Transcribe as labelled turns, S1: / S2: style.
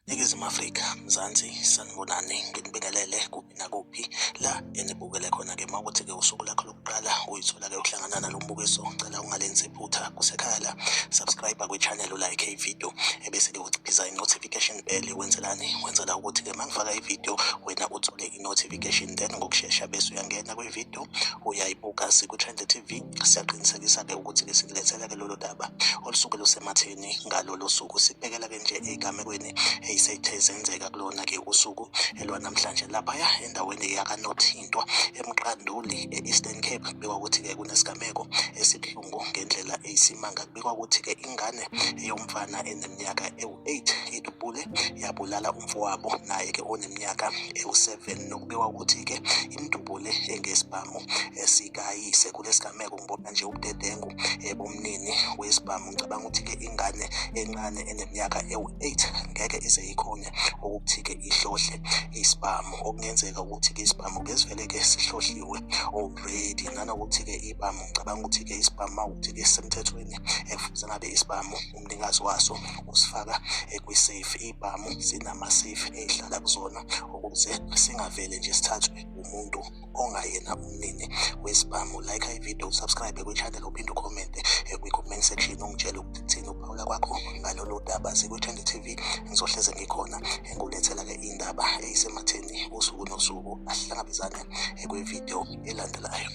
S1: Ningizimu Afrika, Mzansi, sanibonani, nginibingelele kuphi nakuphi la enibukele khona-ke uma ukuthi-ke usuku lakho lokuqala uyithola-ke uhlangana nalo mbukiso, ngicela ungalenzi iphutha kusekhaya la, subscribe kwi-channel, ulike ividiyo, ebese-ke uciphiza i-notification bell. Wenzelani? Wenzela ukuthi-ke uma ngifaka ividiyo wena uthole i-notification, then ngokushesha bese uyangena kwividiyo uyayibuka siku-Trend TV. Siyaqinisekisa-ke ukuthi-ke sikulethela-ke lolu daba olusuke lusematheni ngalolo suku, sikubhekela-ke nje egamekweni ey'sethe zenzeka kulona-ke usuku elwanamhlanje laphaya endaweni yakanothintwa emqanduli e-Eastern Cape. Kubikwa ukuthi-ke kunesigameko esibuhlungu ngendlela eyisimanga. Kubikwa ukuthi-ke ingane yomfana eneminyaka ewu-8 idubule yabulala umfowabo naye-ke oneminyaka ewu-7. Nokubikwa ukuthi-ke imdubule ngesibhamu esikayise. Kule sigameko ngibona nje ubudedengu bomnini wesibhamu. Ngicabanga ukuthi-ke ingane encane eneminyaka ewu-8 ngeke ize ikhone ukuthi-ke ihlohle isibhamu. Okungenzeka ukuthi-ke isibhamu kesivele-ke sihlohliwe already, nanokuthi-ke ibhamu ngicabanga ukuthi-ke isibhamu mawukuthi-ke sisemthethweni kufuze ngabe isibhamu umnikazi waso usifaka kwi-safe. Ibhamu zinama-safe ey'hlala kuzona ukuze singavele nje sithathwe umuntu ongayena umnini wesibhamu. Like ividiyo, subscribe kwi-channel, uphinde ucommente kwi-comment section ungitshele ukuthi kuthini ukuphawula kwakho ngalolu daba. Siku-Trend TV ngizohleze ngikhona ngulethela-ke indaba eyisematheni usuku nosuku. Asihlangabezane kwividiyo elandelayo.